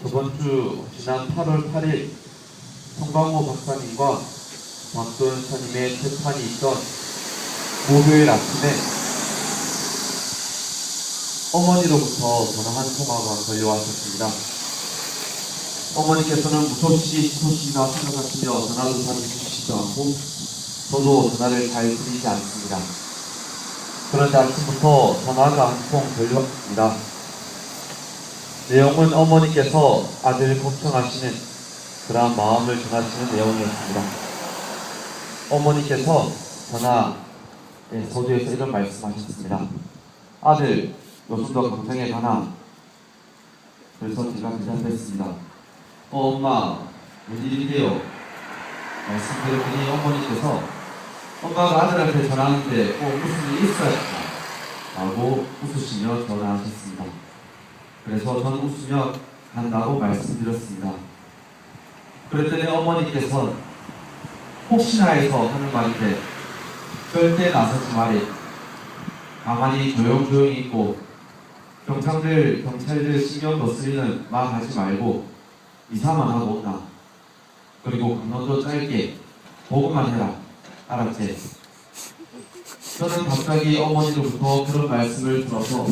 저번 주 지난 8월 8일 성광호 박사님과 박도연사님의 재판이 있던 목요일 아침에 어머니로부터 전화 한 통화가 걸려왔었습니다. 어머니께서는 무소식, 시소식이나 생각하시며 전화도 잘 주시지도 않고 저도 전화를 잘 드리지 않습니다. 그런데 아침부터 전화가 한 통 걸려왔습니다. 내용은 어머니께서 아들을 걱정하시는 그러한 마음을 전하시는 내용이었습니다. 어머니께서 전화의 서두에서 이런 말씀하셨습니다. 아들, 요즘도 강정에 가나? 그래서 제가 대답했습니다. 엄마, 웬일인데요? 말씀드렸더니 어머니께서 엄마가 아들한테 전화하는데 꼭 무슨 일이 있어야 했다 라고 웃으시며 전화하셨습니다. 그래서 저는 웃으며 간다고 말씀드렸습니다. 그랬더니 어머니께서 혹시나 해서 하는 말인데 절대 나서지 말이, 가만히 조용조용히 있고 경찰들 신경도 쓰이는 말 하지 말고 이사만 하고 온다. 그리고 강론도 짧게 보고만 해라. 알았지? 저는 갑자기 어머니로부터 그런 말씀을 들어서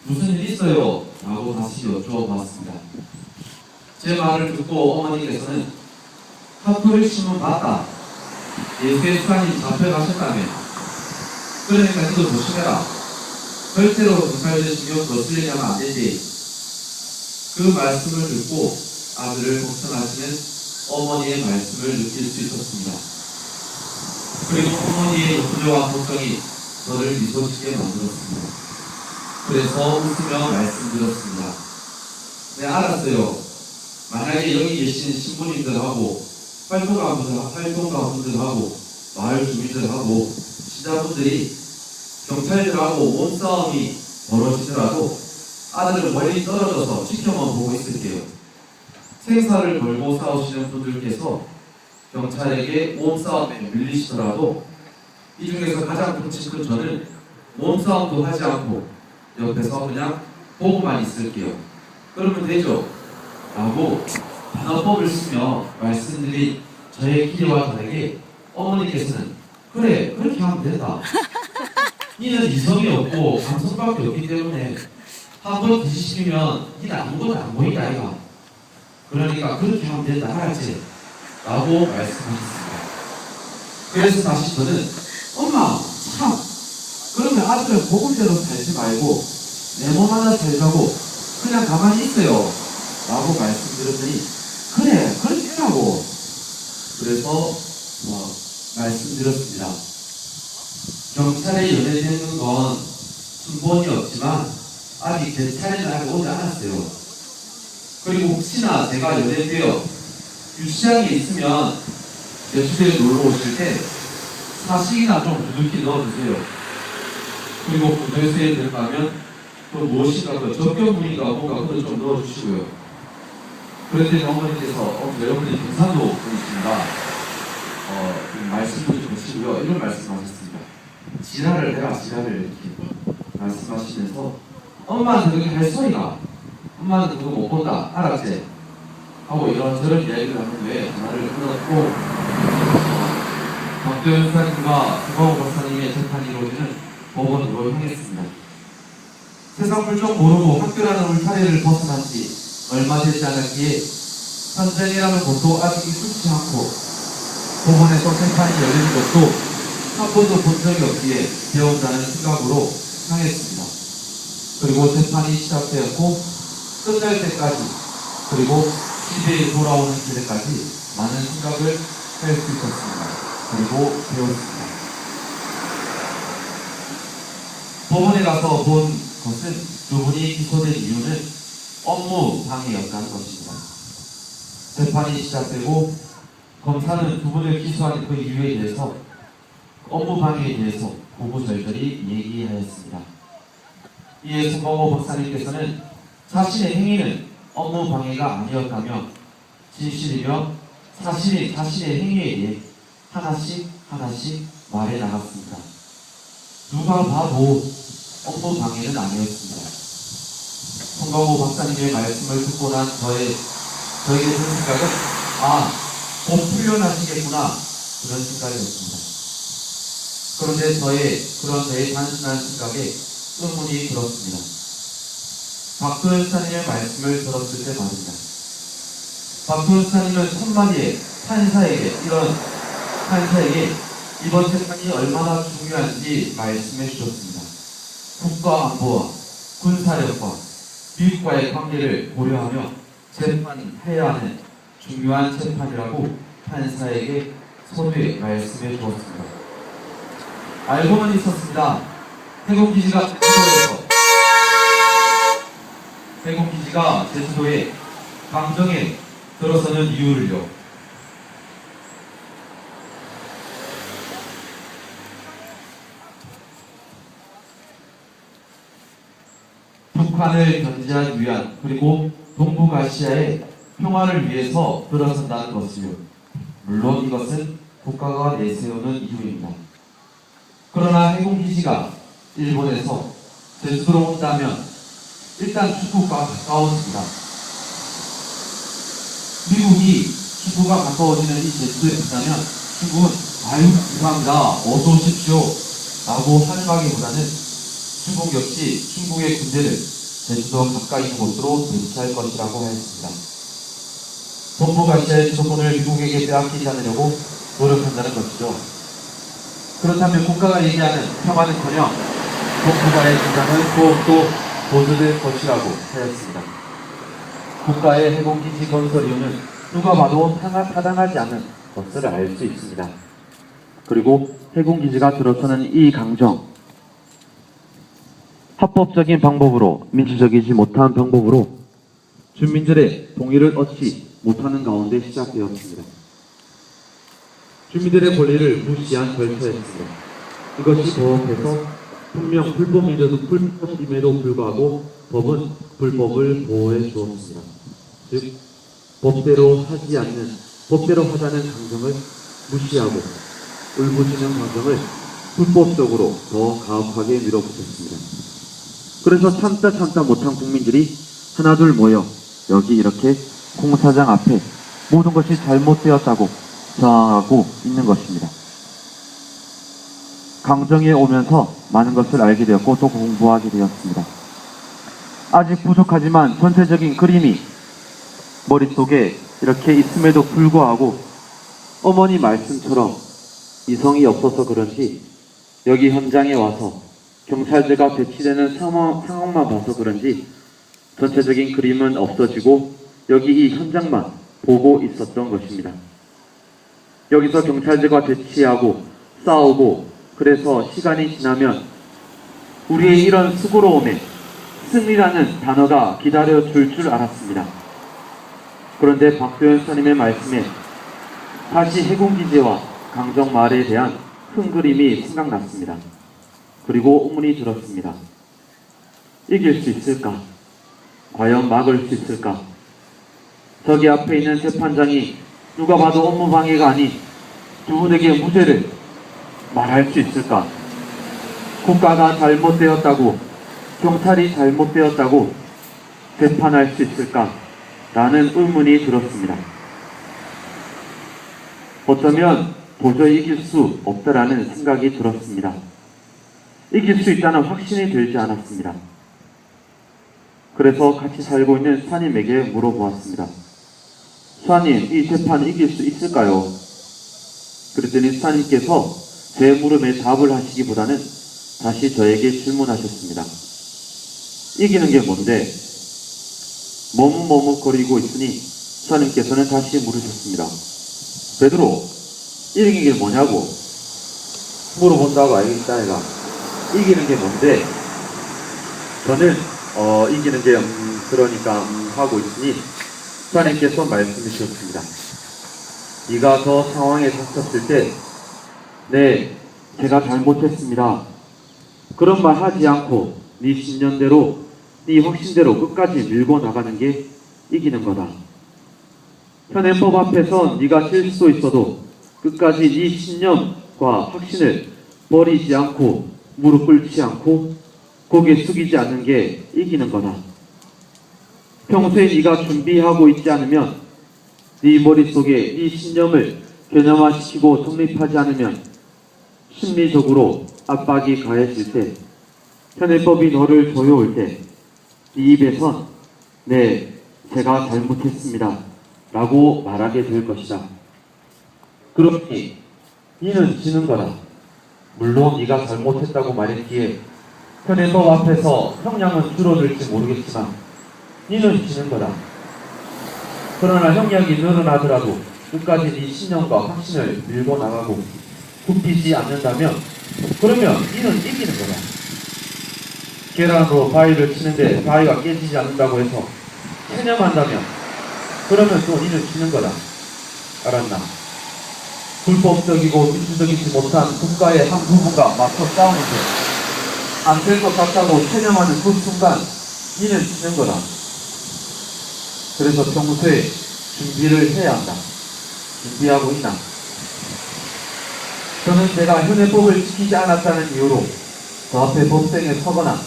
무슨 일 있어요? 라고 다시 여쭈어봤습니다. 제 말을 듣고 어머니께서는 카톡을 신문 봤다. 예수의 수사님 잡혀가셨다며. 그러니까 너도 조심해라. 절대로 경찰들 신경도 쓰이게 하면 안 되지. 그 말씀을 듣고 아들을 걱정하시는 어머니의 말씀을 느낄 수 있었습니다. 그리고 어머니의 염려와 걱정이 저를 미소짓게 만들었습니다. 그래서 웃으며 말씀드렸습니다. 네, 알았어요. 만약에 여기 계신 신부님들하고 활동가분들하고 마을 주민들하고 시자분들이 경찰들하고 몸싸움이 벌어지더라도 아들은 멀리 떨어져서 지켜만 보고 있을게요. 생사를 걸고 싸우시는 분들께서 경찰에게 몸싸움에 밀리시더라도 이 중에서 가장 덩치 큰 저는 몸싸움도 하지 않고 옆에서 그냥 보고만 있을게요. 그러면 되죠? 라고 단어법을 쓰며 말씀드린 저의 기대와 다르게 어머니께서는 그래, 그렇게 하면 된다. 니는 이성이 없고 감성밖에 없기 때문에 한번 뒤집히면 니는 아무것도 안 보인다 아이가. 그러니까 그렇게 하면 된다. 알았지? 라고 말씀하셨습니다. 그래서 다시 저는 엄마, 참, 그러면 아들은 복음대로 살지 말고 내 몸 하나 살자고 그냥 가만히 있어요. 라고 말씀드렸더니 그래, 그렇게 하라고. 그래서 말씀드렸습니다. 경찰에 연애되는 건 순번이었지만 아직 제 차례는 아직 오지 않았어요. 그리고 혹시나 제가 연애되어 유치장에 있으면 제 집에 놀러 오실 때 사식이나 좀 두둑히 넣어주세요. 그리고 군대에 들어가면 또 무엇인가 그 적격문인가 뭔가 그걸 좀 넣어주시고요. 그랬더니 어머니께서 여러분이 경상도 분이십니다. 말씀도 좀 하시고요. 이런 말씀하셨습니다. 지랄을 해라, 지랄을 이렇게 말씀하시면서 엄마는 그렇게 할 소리가, 엄마는 그거 못 본다. 알았지? 하고 이런저런 이야기를 하는데 전화를 끊었고 박도연 수사님과 김광호 박사님의 재판이 이루어지는 법원으로 향했습니다. 세상 물정 모르고 학교라는 울타리를 벗어난 지 얼마 되지 않았기에 선생이라는 것도 아직 익숙치 않고 법원에서 재판이 열리는 것도 한 번도 본 적이 없기에 배운다는 생각으로 향했습니다. 그리고 재판이 시작되었고 끝날 때까지 그리고 집에 돌아오는 길에까지 많은 생각을 할 수 있었습니다. 그리고 배웠습니다. 법원에 가서 본 것은 두 분이 기소된 이유는 업무 방해였다는 것입니다. 재판이 시작되고 검사는 두 분을 기소한 그 이유에 대해서 업무 방해에 대해서 구구절절히 얘기하였습니다. 이에 송광호 박사님께서는 자신의 행위는 업무 방해가 아니었다며 진실이며 사실인 자신의 행위에 대해 하나씩 말해 나갔습니다. 누가 봐도 업무 방해는 아니었습니다. 김광호 박사님의 말씀을 듣고 난 저에게 드는 생각은 곧 풀려나시겠구나 그런 생각이었습니다. 그런데 저의 단순한 생각에 의문이 들었습니다. 박도연사님의 말씀을 들었을 때 말입니다. 박도연사님은 천만리의 판사에게 이번 재판이 얼마나 중요한지 말씀해 주셨습니다. 국가 안보와 군사력과 미국과의 관계를 고려하며 재판해야 하는 중요한 재판이라고 판사에게 서두에 말씀해 주었습니다. 알고는 있었습니다. 해군기지가 제주도에 강정에 들어서는 이유를요. 북한을 견제하기 위한 그리고 동북아시아의 평화를 위해서 들어선다는 것이요. 물론 이것은 국가가 내세우는 이유입니다. 그러나 해군기지가 일본에서 제주도로 온다면 일단 축구가 가까워집니다. 미국이 축구가 가까워지는 이 제주도에 간다면 중국은 감사합니다. 어서 오십시오 라고 환영하기보다는 중국 역시 중국의 군대를 제주도 가까이 있는 곳으로 배치할 것이라고 하였습니다. 동북아시아의 주도권을 미국에게 빼앗기지 않으려고 노력한다는 것이죠. 그렇다면 국가가 얘기하는 평화는커녕 동북아의 긴장은 더욱더 고조될 것이라고 하였습니다. 국가의 해군기지 건설 이유는 누가 봐도 타당하지 않은 것을 알 수 있습니다. 그리고 해군기지가 들어서는 이 강정, 합법적인 방법으로, 민주적이지 못한 방법으로 주민들의 동의를 얻지 못하는 가운데 시작되었습니다. 주민들의 권리를 무시한 절차였습니다. 이것이 법에서 분명 불법임에도 불구하고 법은 불법을 보호해 주었습니다. 즉, 법대로 하자는 강정을 무시하고 울부짖는 강정을 불법적으로 더 가혹하게 밀어붙였습니다. 그래서 참다 못한 국민들이 하나둘 모여 여기 이렇게 공사장 앞에 모든 것이 잘못되었다고 저항하고 있는 것입니다. 강정에 오면서 많은 것을 알게 되었고 또 공부하게 되었습니다. 아직 부족하지만 전체적인 그림이 머릿속에 이렇게 있음에도 불구하고 어머니 말씀처럼 이성이 없어서 그런지 여기 현장에 와서 경찰대가 배치되는 상황만 봐서 그런지 전체적인 그림은 없어지고 여기 이 현장만 보고 있었던 것입니다. 여기서 경찰대가 배치하고 싸우고 그래서 시간이 지나면 우리의 이런 수고로움에 승리라는 단어가 기다려줄 줄 알았습니다. 그런데 박도연 선생님의 말씀에 다시 해군기지와 강정마을에 대한 큰 그림이 생각났습니다. 그리고 의문이 들었습니다. 이길 수 있을까? 과연 막을 수 있을까? 저기 앞에 있는 재판장이 누가 봐도 업무방해가 아닌 두 분에게 무죄를 말할 수 있을까? 국가가 잘못되었다고, 경찰이 잘못되었다고 재판할 수 있을까? 라는 의문이 들었습니다. 어쩌면 도저히 이길 수 없다라는 생각이 들었습니다. 이길 수 있다는 확신이 들지 않았습니다. 그래서 같이 살고 있는 수사님에게 물어보았습니다. 수사님, 이 재판 이길 수 있을까요? 그랬더니 수사님께서 제 물음에 답을 하시기보다는 다시 저에게 질문하셨습니다. 이기는 게 뭔데? 머뭇머뭇거리고 있으니 수사님께서는 다시 물으셨습니다. 베드로, 이기는 게 뭐냐고 물어본다고 알겠다 내가. 이기는 게 뭔데? 저는 이기는 게 그러니까 하고 있으니 수사님께서 말씀해 주셨습니다. 네가 저 상황에 닥쳤을 때 네, 제가 잘못했습니다. 그런 말 하지 않고 네 신념대로, 네 확신대로 끝까지 밀고 나가는 게 이기는 거다. 현행법 앞에서 네가 질 수도 있어도 끝까지 네 신념과 확신을 버리지 않고 무릎 꿇지 않고 고개 숙이지 않는 게 이기는 거다. 평소에 네가 준비하고 있지 않으면, 네 머릿속에 네 신념을 개념화시키고 정립하지 않으면 심리적으로 압박이 가해질 때, 편애법이 너를 조여올 때, 네 입에선 네, 제가 잘못했습니다 라고 말하게 될 것이다. 그러니 이는 지는 거다. 물론 네가 잘못했다고 말했기에 편애법 앞에서 형량은 줄어들지 모르겠지만 이는 지는 거다. 그러나 형량이 늘어나더라도 끝까지 네 신념과 확신을 밀고 나가고 굽히지 않는다면 그러면 이는 이기는 거다. 계란으로 바위를 치는데 바위가 깨지지 않는다고 해서 체념한다면 그러면 또 이는 지는 거다. 알았나? 불법적이고 민주적이지 못한 국가의 한 부분과 맞서 싸우는데 안 될 것 같다고 체념하는 그 순간 이는 지는 거다. 그래서 평소에 준비를 해야 한다. 준비하고 있나? 저는 내가 현행법을 지키지 않았다는 이유로 저 앞에 법정에 서거나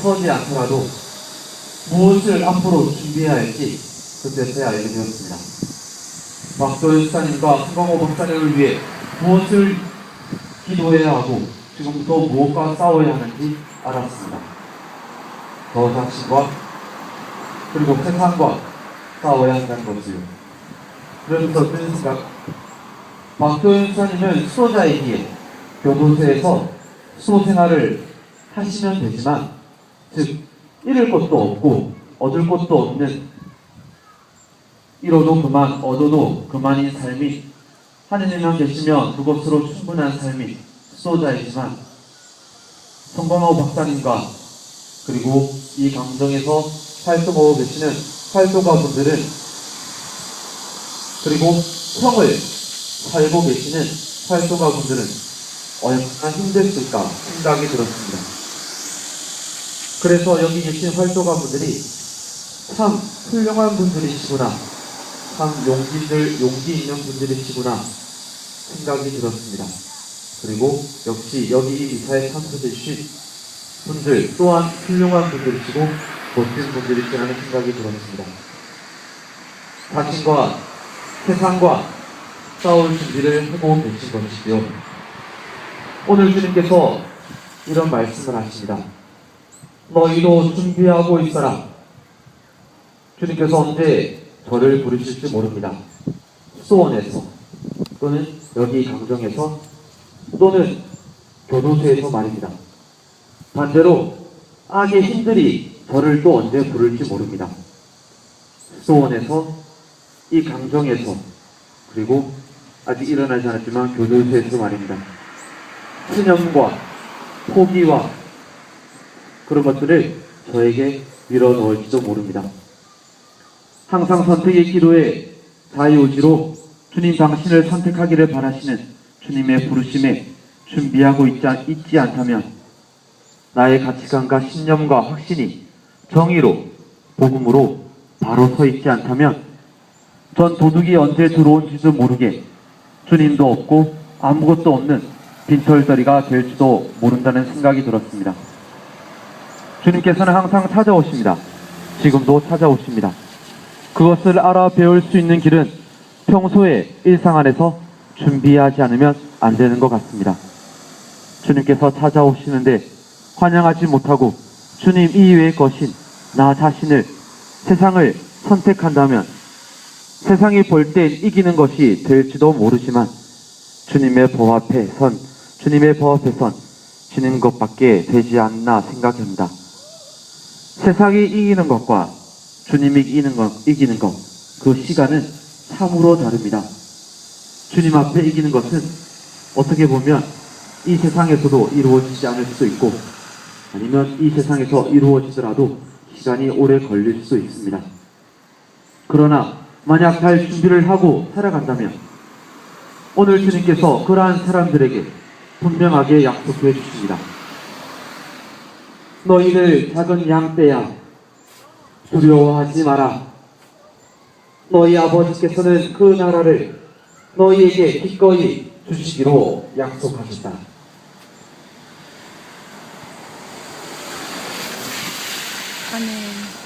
서지 않더라도 무엇을 앞으로 준비해야 할지 그때서야 알게 되었습니다. 박도현 수사님과 한광호 박사님을 위해 무엇을 기도해야 하고 지금부터 무엇과 싸워야 하는지 알았습니다. 저 자신과 그리고 세상과 싸워야 한다는 것이요. 그러면서 드는 생각, 박도현 수사님은 수호자이기에 교도소에서 수호 생활을 하시면 되지만, 즉 잃을 것도 없고 얻을 것도 없는, 잃어도 그만 얻어도 그만인 삶이 하느님만 계시면 그것으로 충분한 삶이 수호자이지만, 성광호 박사님과 그리고 이 강정에서 활동하고 계시는 활동가 분들은, 그리고 형을 살고 계시는 활동가 분들은 얼마나 힘들을까 생각이 들었습니다. 그래서 여기 계신 활동가 분들이 참 훌륭한 분들이시구나, 참 용기 있는 분들이시구나 생각이 들었습니다. 그리고 역시 여기 이 미사에 참석해주신 분들 또한 훌륭한 분들이시고 멋진 분들이시라는 생각이 들었습니다. 자신과 세상과 싸울 준비를 하고 계신 것이고요. 오늘 주님께서 이런 말씀을 하십니다. 너희도 준비하고 있어라. 주님께서 언제 저를 부르실지 모릅니다. 수원에서 또는 여기 강정에서 또는 교도소에서 말입니다. 반대로 악의 힘들이 저를 또 언제 부를지 모릅니다. 수원에서, 이 강정에서, 그리고 아직 일어나지 않았지만 교도소에서 말입니다. 신념과 포기와 그런 것들을 저에게 밀어넣을지도 모릅니다. 항상 선택의 기로에 자유의지로 주님 당신을 선택하기를 바라시는 주님의 부르심에 준비하고 있지 않다면, 나의 가치관과 신념과 확신이 정의로, 복음으로 바로 서 있지 않다면 전 도둑이 언제 들어온지도 모르게 주님도 없고 아무것도 없는 빈털터리가 될지도 모른다는 생각이 들었습니다. 주님께서는 항상 찾아오십니다. 지금도 찾아오십니다. 그것을 알아 배울 수 있는 길은 평소에 일상 안에서 준비하지 않으면 안 되는 것 같습니다. 주님께서 찾아오시는데 환영하지 못하고 주님 이외의 것인 나 자신을, 세상을 선택한다면 세상이 볼 땐 이기는 것이 될지도 모르지만 주님의 법 앞에 선 지는 것밖에 되지 않나 생각합니다. 세상이 이기는 것과 주님이 이기는 것, 그 시간은 참으로 다릅니다. 주님 앞에 이기는 것은 어떻게 보면 이 세상에서도 이루어지지 않을 수도 있고, 아니면 이 세상에서 이루어지더라도 시간이 오래 걸릴 수 있습니다. 그러나 만약 잘 준비를 하고 살아간다면 오늘 주님께서 그러한 사람들에게 분명하게 약속해 주십니다. 너희들 작은 양떼야, 두려워하지 마라. 너희 아버지께서는 그 나라를 너희에게 기꺼이 주시기로 약속하셨다. 아멘.